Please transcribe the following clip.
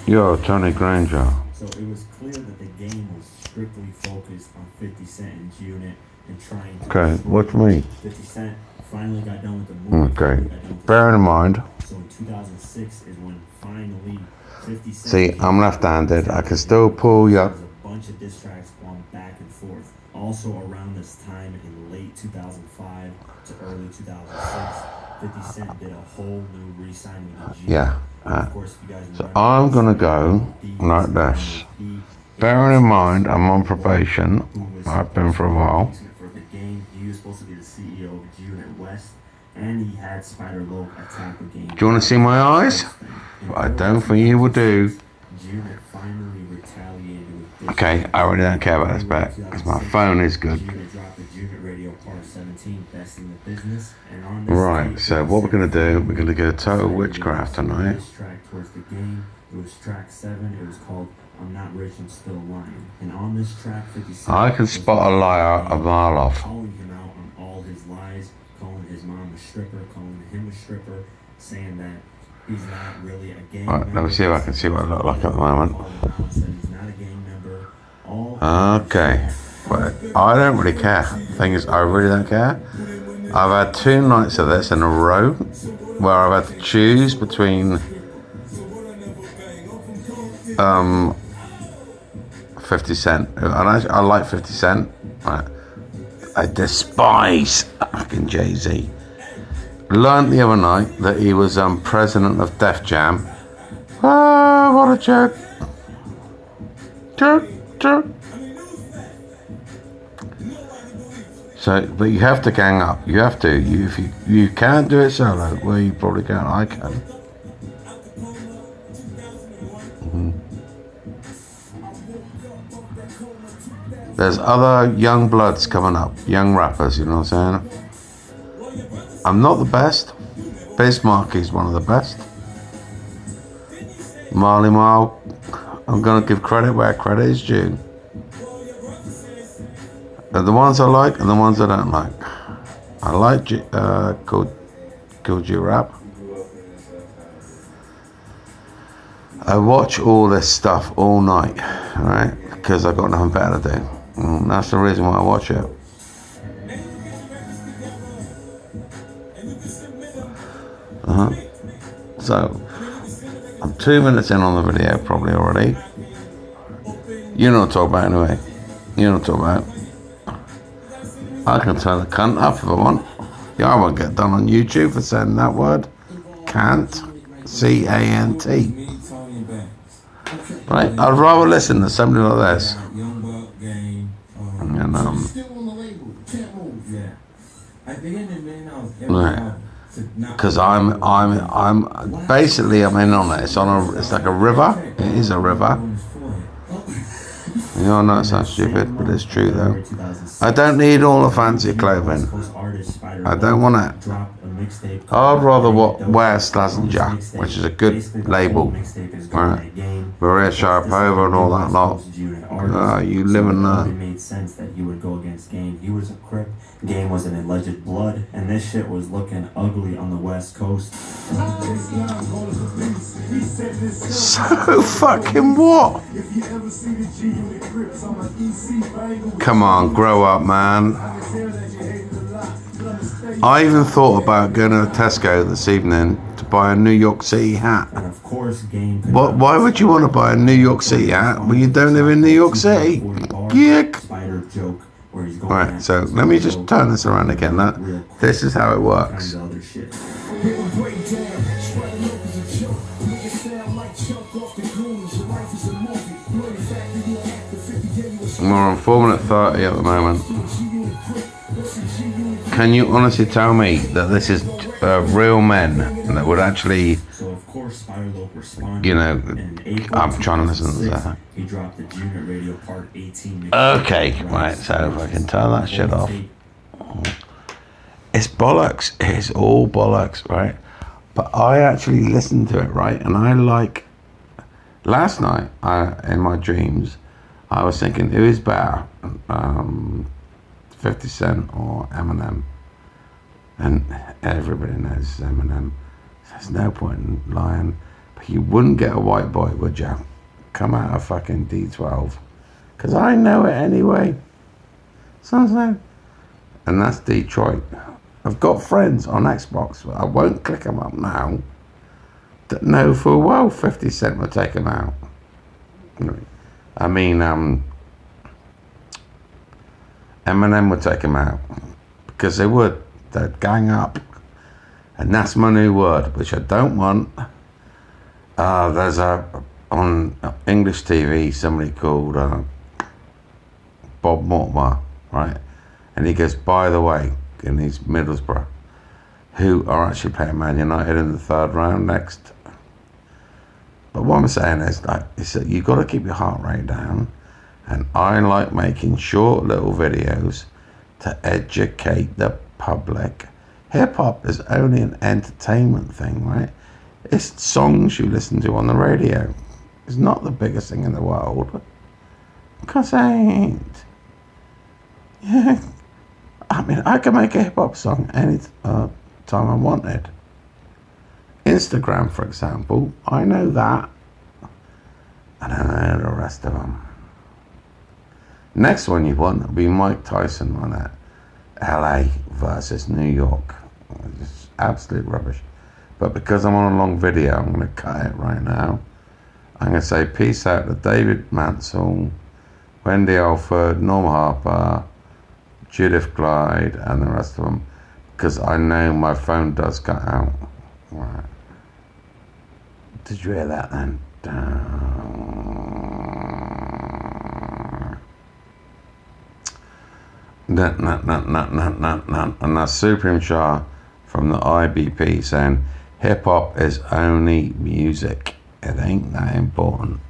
Yo, Tony Granger. So it was clear that the game was strictly focused on 50 Cent and G-Unit and trying to Okay, destroy what's me? 50 Cent finally got done with the movie. Okay, Got done with the bear in mind. So in 2006 is when finally 50 Cent. See, I'm left-handed. I can still pull you There up. was a bunch of diss tracks going back and forth. Also around this time in late 2005 to early 2006, 50 Cent did a whole new re-signing with G. Yeah. Of course, if you guys So remember, I'm gonna go like this. Bearing in mind, I'm on probation. I've been for a while. For the game, he was supposed to be the CEO of G-Unit West, and he had Spider Loc attack the game. Do you want to see my eyes? I don't think you will do. G-Unit finally retaliated with this. Okay, I really don't care about this back because my phone is good. G-Unit dropped the G-Unit Radio Part 17, Best in the Business, and on this Right, tape, so what we're gonna do, we're gonna go total witchcraft tonight. This track towards the game, it was track 7. It was called "I'm Not Rich, I'm Still Lying," and on this track, 50 Cent I can spot a liar a mile off. calling him out on all his lies, calling his mom a stripper, calling him a stripper, saying that he's not really a gang Right, member. let me see if I can see what I look like at the moment. Calling him out, said he's not a gang member. All Okay, but I don't really care. Thing is, I really don't care. I've had 2 nights of this in a row where I've had to choose between 50 Cent, and I like 50 Cent. Right. I despise fucking Jay-Z. Learned the other night that he was president of Def Jam. Ah, what a joke. Joke. So, but you have to gang up. You have to. If you can't do it solo, well, you probably can't. I can. There's other young bloods coming up, young rappers. You know what I'm saying? I'm not the best. Bismarck is one of the best. Marley Marl, I'm gonna give credit where credit is due. And the ones I like and the ones I don't like. I like Cool G Rap. I watch all this stuff all night, right? Because I've got nothing better to do. And that's the reason why I watch it. So, I'm 2 minutes in on the video probably already. You know what I'm talking about anyway. You know what I'm talking about. I can turn the cunt up if I want. Yeah, I won't get done on YouTube for saying that word. Can't. C-A-N-T. Right? I'd rather listen to something like this. And, right. Because I'm basically I'm in on it. It's like a river. It is a river. You all know it sounds stupid, but it's true though. I don't need all the fancy clothing. I don't want it. I'd rather wear Slazenger, which is a good label. Right? Maria Sharapova and all that lot. You live in It made sense that he would go against Game. He was a Crip. Game was an alleged blood, and this shit was looking ugly on the West Coast. So fucking what? Come on, grow up, man. I even thought about going to Tesco this evening to buy a New York City hat. And of course, Game. Why would you want to buy a New York City hat when you don't live in New York City? Yuck. Spider joke where he's going. Alright, so let me just turn this around again. This is how it works. We're on 4 minute 30 at the moment. Can you honestly tell me that this is real men that would actually, you know, I'm trying to listen to that. He dropped the G-Unit Radio Part 18. Okay, right, so if I can turn that shit off. It's bollocks. It's all bollocks, right? But I actually listened to it, right? And I like, last night, in my dreams, I was thinking, who is better? 50 Cent or Eminem? And everybody knows Eminem. There's no point in lying. But you wouldn't get a white boy, would you? Come out of fucking D12. Because I know it anyway. Something. And that's Detroit. I've got friends on Xbox, but I won't click them up now, that know full well 50 Cent will take them out. I mean, Eminem would take them out. Because they would. They'd gang up. And that's my new word, which I don't want. There's on English TV, somebody called Bob Mortimer, right? And he goes, by the way, in his Middlesbrough, who are actually playing Man United in the third round next. But what I'm saying is, like, you've got to keep your heart rate down. And I like making short little videos to educate the public. Hip hop is only an entertainment thing, right? It's songs you listen to on the radio. It's not the biggest thing in the world. Because I ain't. Yeah. I mean, I can make a hip hop song any time I wanted. Instagram, for example, I know that. I don't know the rest of them. Next one you want will be Mike Tyson on it. LA versus New York. It's absolute rubbish. But because I'm on a long video, I'm going to cut it right now. I'm going to say peace out to David Mansell, Wendy Alford, Norm Harper, Judith Glide, and the rest of them. Because I know my phone does cut out. Right. Did you hear that then? And that's Supreme Shah from the IBP saying hip hop is only music. It ain't that important.